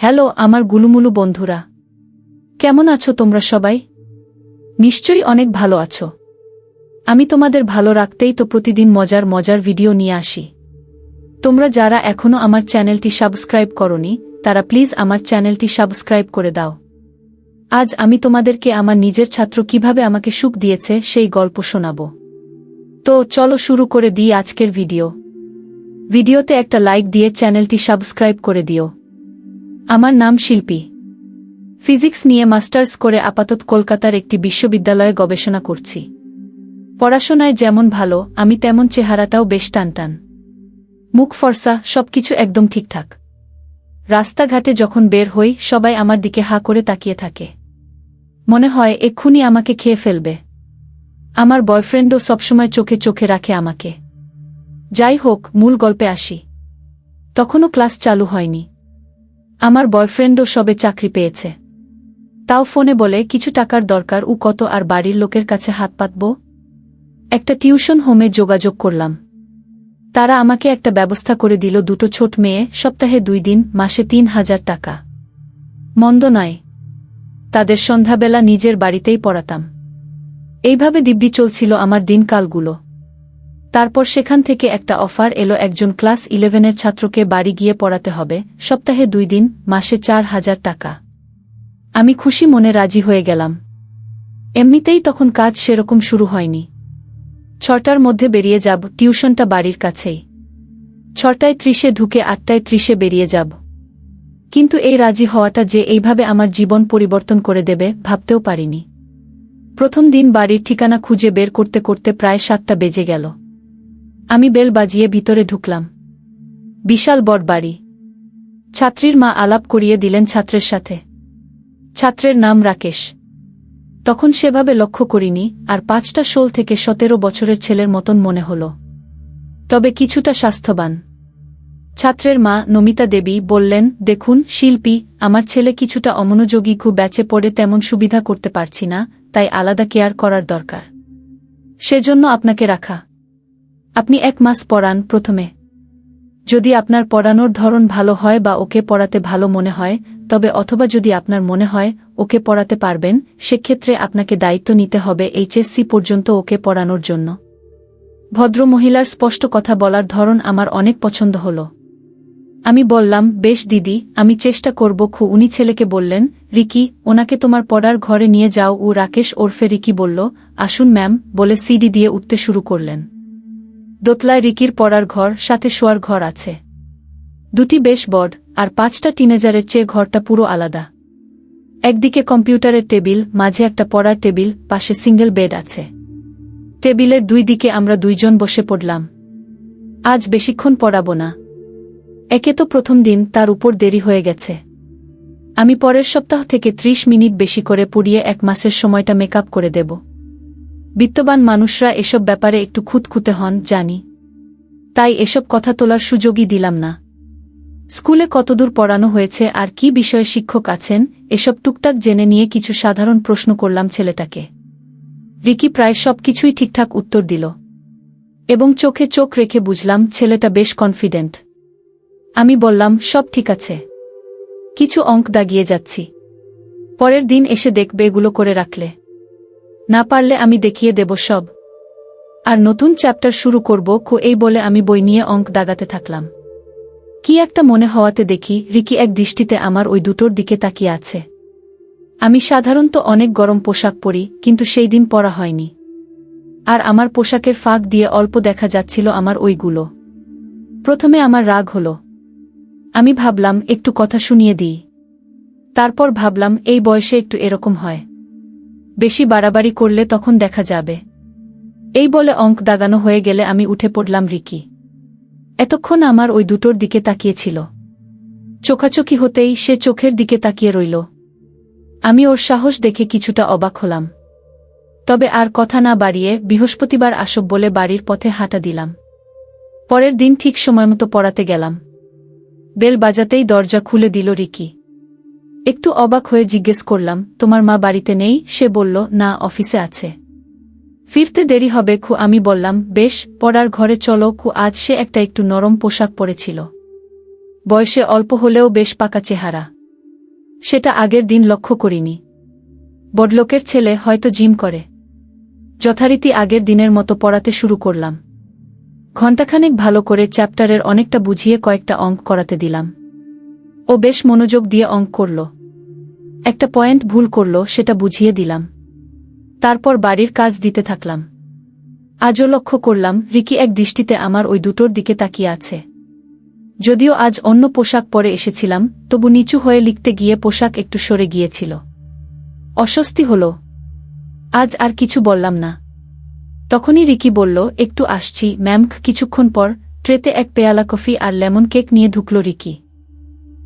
Hello আমার গুলুমুলু বন্ধুরা, কেমন আছো তোমরা সবাই? নিশ্চয়ই অনেক ভালো আছো। আমি তোমাদের ভালো রাখতেই তো প্রতিদিন মজার মজার ভিডিও নিয়ে আসি। তোমরা যারা এখনো আমার চ্যানেলটি সাবস্ক্রাইব করনি তারা প্লিজ আমার চ্যানেলটি সাবস্ক্রাইব করে দাও। আজ আমি তোমাদেরকে আমার নিজের ছাত্র কিভাবে আমাকে সুখ দিয়েছে সেই গল্প শোনাব। তো চলো শুরু করে দিই আজকের ভিডিওতে একটা লাইক দিয়ে চ্যানেলটি সাবস্ক্রাইব করে দিও। আমার নাম শিল্পী। ফিজিক্স নিয়ে মাস্টার্স করে আপাতত কলকাতার একটি বিশ্ববিদ্যালয়ে গবেষণা করছি। পড়াশোনায় যেমন ভালো, আমি তেমন চেহারাটাও বেশ টানটান। মুখ ফর্সা, সবকিছু একদম ঠিকঠাক। রাস্তাঘাটে যখন বের হই সবাই আমার দিকে হা করে তাকিয়ে থাকে। মনে হয় এক্ষুনি আমাকে খেয়ে ফেলবে। আমার বয়ফ্রেন্ডও সবসময় চোখে চোখে রাখে আমাকে। যাই হোক, মূল গল্পে আসি। তখনও ক্লাস চালু হয়নি। আমার বয়ফ্রেন্ডও সবে চাকরি পেয়েছে। তাও ফোনে বলে কিছু টাকার দরকার, কত আর বাড়ির লোকের কাছে হাত পাতব। একটা টিউশন হোমে যোগাযোগ করলাম। তারা আমাকে একটা ব্যবস্থা করে দিল, দুটো ছোট মেয়ে, সপ্তাহে 2 দিন, মাসে 3000 টাকা। মন্দ নয়। তাদের সন্ধ্যাবেলা নিজের বাড়িতেই পড়াতাম। এইভাবে দিব্যি চলছিল আমার দিনকালগুলো। তারপর সেখান থেকে একটা অফার এলো, একজন ক্লাস 11-এর ছাত্রকে বাড়ি গিয়ে পড়াতে হবে, সপ্তাহে 2 দিন, মাসে 4000 টাকা। আমি খুশি মনে রাজি হয়ে গেলাম। এমনিতেই তখন কাজ সেরকম শুরু হয়নি। 6টার মধ্যে বেরিয়ে যাব, টিউশনটা বাড়ির কাছেই। 6টায় 30-এ ঢুকে 8টায় 30-এ বেরিয়ে যাব। কিন্তু এই রাজি হওয়াটা যে এইভাবে আমার জীবন পরিবর্তন করে দেবে ভাবতেও পারিনি। প্রথম দিন বাড়ির ঠিকানা খুঁজে বের করতে করতে প্রায় 7টা বেজে গেল। আমি বেল বাজিয়ে ভিতরে ঢুকলাম। বিশাল বড় বাড়ি। ছাত্রীর মা আলাপ করিয়ে দিলেন ছাত্রের সাথে। ছাত্রের নাম রাকেশ। তখন সেভাবে লক্ষ্য করিনি, আর 5টা 16 থেকে 17 বছরের ছেলের মতন মনে হল, তবে কিছুটা স্বাস্থ্যবান। ছাত্রের মা নমিতা দেবী বললেন, দেখুন শিল্পী, আমার ছেলে কিছুটা অমনোযোগী, খুব ব্যাচে পড়ে তেমন সুবিধা করতে পারছি না, তাই আলাদা কেয়ার করার দরকার। সেজন্য আপনাকে রাখা। আপনি 1 মাস পড়ান প্রথমে। যদি আপনার পড়ানোর ধরন ভালো হয় বা ওকে পড়াতে ভালো মনে হয়, তবে অথবা যদি আপনার মনে হয় ওকে পড়াতে পারবেন, সেক্ষেত্রে আপনাকে দায়িত্ব নিতে হবে HSC পর্যন্ত ওকে পড়ানোর জন্য। ভদ্রমহিলার স্পষ্ট কথা বলার ধরন আমার অনেক পছন্দ হল। আমি বললাম, বেশ দিদি, আমি চেষ্টা করব। উনি ছেলেকে বললেন, রিকি, ওনাকে তোমার পড়ার ঘরে নিয়ে যাও। রাকেশ ওরফে রিকি বলল, আসুন ম্যাম, বলে সিঁড়ি দিয়ে উঠতে শুরু করলেন। দোতলায় রিকির পড়ার ঘর, সাথে শোয়ার ঘর আছে। 2টি বেশ বড়, আর 5টা টিনেজারের চেয়ে ঘরটা পুরো আলাদা। একদিকে কম্পিউটারের টেবিল, মাঝে একটা পড়ার টেবিল, পাশে সিঙ্গেল বেড আছে। টেবিলের 2 দিকে আমরা 2 জন বসে পড়লাম। আজ বেশিক্ষণ পড়াবো না। একে তো প্রথম দিন, তার উপর দেরি হয়ে গেছে। আমি পরের সপ্তাহ থেকে 30 মিনিট বেশি করে পড়িয়ে 1 মাসের সময়টা মেকআপ করে দেব। বিত্তবান মানুষরা এসব ব্যাপারে একটু খুঁতখুঁতে হন, জানি। তাই এসব কথা তোলার সুযোগই দিলাম না। স্কুলে কতদূর পড়ানো হয়েছে আর কি বিষয়ে শিক্ষক আছেন, এসব টুকটাক জেনে নিয়ে কিছু সাধারণ প্রশ্ন করলাম ছেলেটাকে। রিকি প্রায় সবকিছুই ঠিকঠাক উত্তর দিল, এবং চোখে চোখ রেখে বুঝলাম ছেলেটা বেশ কনফিডেন্ট। আমি বললাম, সব ঠিক আছে, কিছু অঙ্ক দাগিয়ে যাচ্ছি। পরের দিন এসে দেখবে এগুলো করে রাখলে। না পারলে আমি দেখিয়ে দেব সব। আর নতুন চ্যাপ্টার শুরু করব। এই বলে আমি বই নিয়ে অঙ্ক দাগাতে থাকলাম। কি একটা মনে হওয়াতে দেখি রিকি এক দৃষ্টিতে আমার ওই দুটোর দিকে তাকিয়ে আছে। আমি সাধারণত অনেক গরম পোশাক পরি, কিন্তু সেই দিন পরা হয়নি। আর আমার পোশাকের ফাঁক দিয়ে অল্প দেখা যাচ্ছিল আমার ওইগুলো। প্রথমে আমার রাগ হলো। আমি ভাবলাম একটু কথা শুনিয়ে দিই। তারপর ভাবলাম এই বয়সে একটু এরকম হয়, বেশি বাড়াবাড়ি করলে তখন দেখা যাবে। এই বলে অঙ্ক দাগানো হয়ে গেলে আমি উঠে পড়লাম। রিকি এতক্ষণ আমার ওই দুটোর দিকে তাকিয়েছিল। চোখাচোখি হতেই সে চোখের দিকে তাকিয়ে রইল। আমি ওর সাহস দেখে কিছুটা অবাক হলাম। তবে আর কথা না বাড়িয়ে বৃহস্পতিবার আসব বলে বাড়ির পথে হাঁটা দিলাম। পরের দিন ঠিক সময়মতো পড়াতে গেলাম। বেল বাজাতেই দরজা খুলে দিল রিকি। একটু অবাক হয়ে জিজ্ঞেস করলাম, তোমার মা বাড়িতে নেই? সে বলল, না, অফিসে আছে, ফিরতে দেরি হবে। আমি বললাম, বেশ, পড়ার ঘরে চলো। আজ সে একটু নরম পোশাক পরেছিল। বয়সে অল্প হলেও বেশ পাকা চেহারা। সেটা আগের দিন লক্ষ্য করিনি। বড়লোকের ছেলে হয়তো জিম করে। যথারীতি আগের দিনের মতো পড়াতে শুরু করলাম। ঘণ্টাখানেক ভালো করে চ্যাপ্টারের অনেকটা বুঝিয়ে কয়েকটা অঙ্ক করাতে দিলাম। ও বেশ মনোযোগ দিয়ে অঙ্ক করল। একটা পয়েন্ট ভুল করল, সেটা বুঝিয়ে দিলাম। তারপর বাড়ির কাজ দিতে থাকলাম। আজও লক্ষ্য করলাম রিকি এক দৃষ্টিতে আমার ওই দুটোর দিকে তাকিয়ে আছে। যদিও আজ অন্য পোশাক পরে এসেছিলাম, তবু নিচু হয়ে লিখতে গিয়ে পোশাক একটু সরে গিয়েছিল। অস্বস্তি হল। আজ আর কিছু বললাম না। তখনই রিকি বলল, একটু আসছি ম্যাম। কিছুক্ষণ পর ট্রেতে এক পেয়ালা কফি আর লেমন কেক নিয়ে ঢুকল রিকি।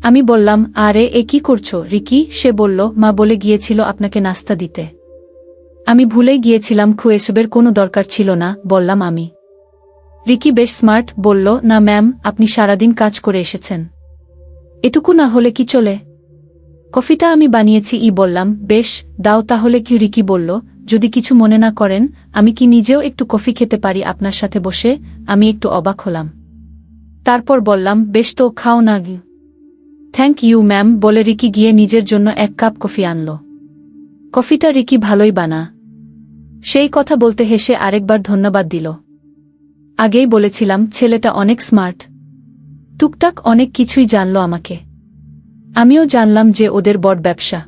আমি বললাম, আরে এ কি করছো রিকি? সে বলল, মা বলে গিয়েছিল আপনাকে নাস্তা দিতে। আমি ভুলেই গিয়েছিলাম, এসবের কোনো দরকার ছিল না, বললাম আমি। রিকি বেশ স্মার্ট, বলল, না ম্যাম, আপনি সারাদিন কাজ করে এসেছেন, এটুকু না হলে কি চলে? কফিটা আমি বানিয়েছি বললাম। বেশ, দাও তাহলে। কি? রিকি বলল, যদি কিছু মনে না করেন, আমি কি নিজেও একটু কফি খেতে পারি আপনার সাথে বসে? আমি একটু অবাক হলাম। তারপর বললাম, বেশ তো, খাও না। থ্যাংক ইউ ম্যাম বলে রিকি গিয়ে নিজের জন্য এক কাপ কফি আনল। কফিটা রিকি ভালোই বানা। সেই কথা বলতে হেসে আরেকবার ধন্যবাদ দিল। আগেই বলেছিলাম ছেলেটা অনেক স্মার্ট। টুকটাক অনেক কিছুই জানল আমাকে। আমিও জানলাম যে ওদের বড় ব্যবসা।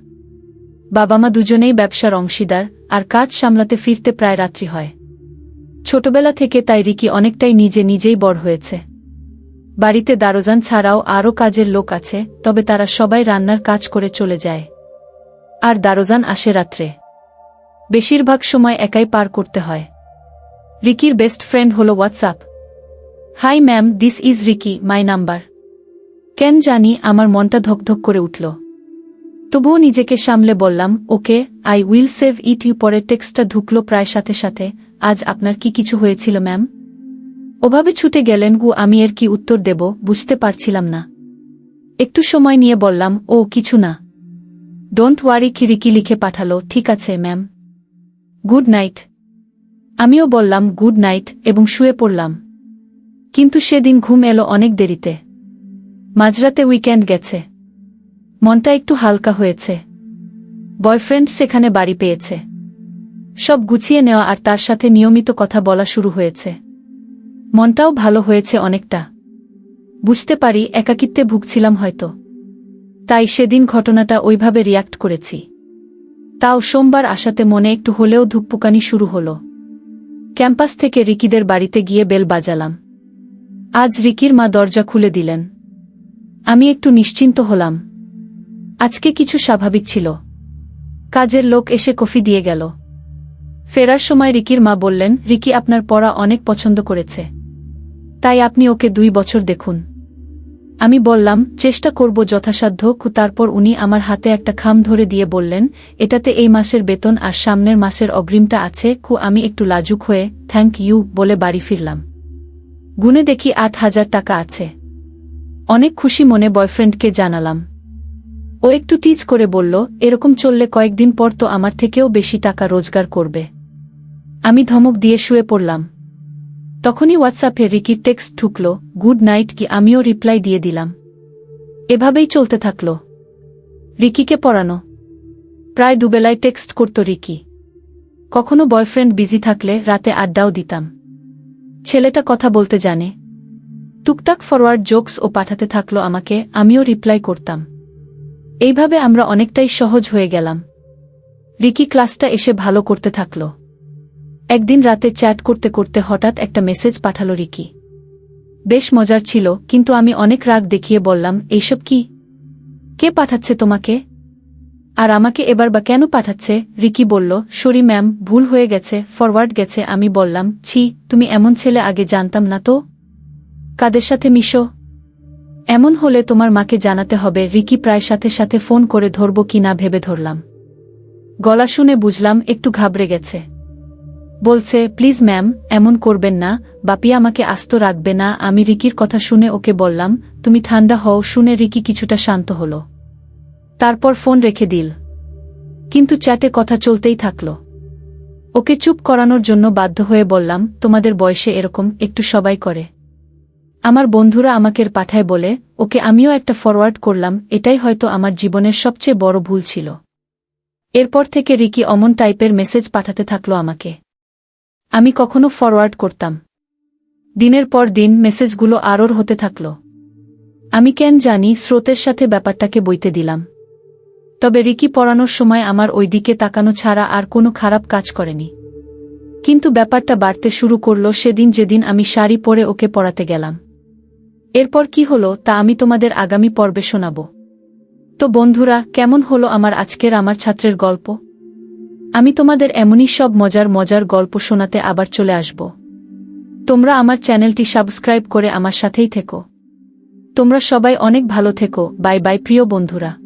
বাবা মা দুজনেই ব্যবসার অংশীদার, আর কাজ সামলাতে ফিরতে প্রায় রাত্রি হয়। ছোটবেলা থেকে তাই রিকি অনেকটাই নিজেই বড় হয়েছে। বাড়িতে দারোজান ছাড়াও আরও কাজের লোক আছে, তবে তারা সবাই রান্নার কাজ করে চলে যায়। আর দারোজান আসে রাত্রে। বেশিরভাগ সময় একাই পার করতে হয়। রিকির বেস্ট ফ্রেন্ড হল WhatsApp. Hi ma'am, this is Ricky, my number. কেন জানি আমার মনটা ধকধক করে উঠল। তবুও নিজেকে সামলে বললাম, okay, I will save it you. পরের টেক্সটটা ঢুকল প্রায় সাথে সাথে, আজ আপনার কি কিছু হয়েছিল ম্যাম? ওভাবে ছুটে গেলেন আমি এর কি উত্তর দেব বুঝতে পারছিলাম না। একটু সময় নিয়ে বললাম, ও কিছু না, ডোন্ট ওয়ারি। রিকি লিখে পাঠালো, ঠিক আছে ম্যাম, গুড নাইট। আমিও বললাম গুড নাইট এবং শুয়ে পড়লাম। কিন্তু সেদিন ঘুম এলো অনেক দেরিতে। মাঝরাতে উইকেন্ড গেছে। মনটা একটু হালকা হয়েছে। বয়ফ্রেন্ড সেখানে বাড়ি পেয়েছে। সব গুছিয়ে নেওয়া আর তার সাথে নিয়মিত কথা বলা শুরু হয়েছে। মনটাও ভালো হয়েছে অনেকটা। বুঝতে পারি একাকিত্বে ভুগছিলাম হয়তো, তাই সেদিন ঘটনাটা ওইভাবে রিয়াক্ট করেছি। তাও সোমবার আসাতে মনে একটু হলেও ধুকপুকানি শুরু হলো। ক্যাম্পাস থেকে রিকিদের বাড়িতে গিয়ে বেল বাজালাম। আজ রিকির মা দরজা খুলে দিলেন। আমি একটু নিশ্চিন্ত হলাম। আজকে কিছু স্বাভাবিক ছিল। কাজের লোক এসে কফি দিয়ে গেল। ফেরার সময় রিকির মা বললেন, রিকি আপনার পড়া অনেক পছন্দ করেছে, তাই আপনি ওকে 2 বছর দেখুন। আমি বললাম, চেষ্টা করব যথাসাধ্য। তারপর উনি আমার হাতে একটা খাম ধরে দিয়ে বললেন, এটাতে এই মাসের বেতন আর সামনের মাসের অগ্রিমটা আছে। আমি একটু লাজুক হয়ে থ্যাংক ইউ বলে বাড়ি ফিরলাম। গুনে দেখি 8,000 টাকা আছে। অনেক খুশি মনে বয়ফ্রেন্ডকে জানালাম। ও একটু টিজ করে বলল, এরকম চললে কয়েকদিন পর তো আমার থেকেও বেশি টাকা রোজগার করবে। আমি ধমক দিয়ে শুয়ে পড়লাম। তখনই হোয়াটসঅ্যাপে রিকির টেক্সট ঢুকল, গুড নাইট। আমিও রিপ্লাই দিয়ে দিলাম। এভাবেই চলতে থাকল। রিকিকে পড়ানো। প্রায় দুবেলায় টেক্সট করত রিকি। কখনো বয়ফ্রেন্ড বিজি থাকলে রাতে আড্ডাও দিতাম। ছেলেটা কথা বলতে জানে। টুকটাক ফরওয়ার্ড জোকস ও পাঠাতে থাকলো আমাকে, আমিও রিপ্লাই করতাম। এইভাবে আমরা অনেকটাই সহজ হয়ে গেলাম। রিকি ক্লাসটা এসে ভালো করতে থাকল। একদিন রাতে চ্যাট করতে করতে হঠাৎ একটা মেসেজ পাঠালো রিকি। বেশ মজার ছিল, কিন্তু আমি অনেক রাগ দেখিয়ে বললাম, এইসব কি? কে পাঠাচ্ছে তোমাকে? আর আমাকে এবার বা কেন পাঠাচ্ছে? রিকি বলল, সরি ম্যাম, ভুল হয়ে গেছে, ফরওয়ার্ড গেছে। আমি বললাম, ছি, তুমি এমন ছেলে আগে জানতাম না তো। কাদের সাথে মিশো? এমন হলে তোমার মাকে জানাতে হবে। রিকি প্রায় সাথে সাথে ফোন করে ধরব কি না ভেবে ধরলাম। গলা শুনে বুঝলাম একটু ঘাবড়ে গেছে। বলছে, প্লিজ ম্যাম, এমন করবেন না, বাপি আমাকে আস্ত রাখবে না। আমি রিকির কথা শুনে ওকে বললাম, তুমি ঠান্ডা হও। শুনে রিকি কিছুটা শান্ত হল। তারপর ফোন রেখে দিল। কিন্তু চ্যাটে কথা চলতেই থাকল। ওকে চুপ করানোর জন্য বাধ্য হয়ে বললাম, তোমাদের বয়সে এরকম একটু সবাই করে। আমার বন্ধুরা আমাকে পাঠায় বলে ওকে আমিও একটা ফরওয়ার্ড করলাম, এটাই হয়তো আমার জীবনের সবচেয়ে বড় ভুল ছিল। এরপর থেকে রিকি অমন টাইপের মেসেজ পাঠাতে থাকলো আমাকে। আমি কখনো ফরওয়ার্ড করতাম। দিনের পর দিন মেসেজগুলো আরোর হতে থাকল। আমি কেন জানি স্রোতের সাথে ব্যাপারটাকে বইতে দিলাম। তবে রিকি পড়ানোর সময় আমার ওই দিকে তাকানো ছাড়া আর কোনো খারাপ কাজ করেনি। কিন্তু ব্যাপারটা বাড়তে শুরু করল সেদিন যেদিন আমি শাড়ি পরে ওকে পড়াতে গেলাম। এরপর কি হলো তা আমি তোমাদের আগামী পর্বে শোনাব। তো বন্ধুরা, কেমন হলো আমার ছাত্রের গল্প? আমি তোমাদের এমনই সব মজার গল্প শোনাতে আবার চলে আসব। তোমরা আমার চ্যানেলটি সাবস্ক্রাইব করে আমার সাথেই থেকো। তোমরা সবাই অনেক ভালো থেকো। বাই বাই প্রিয় বন্ধুরা।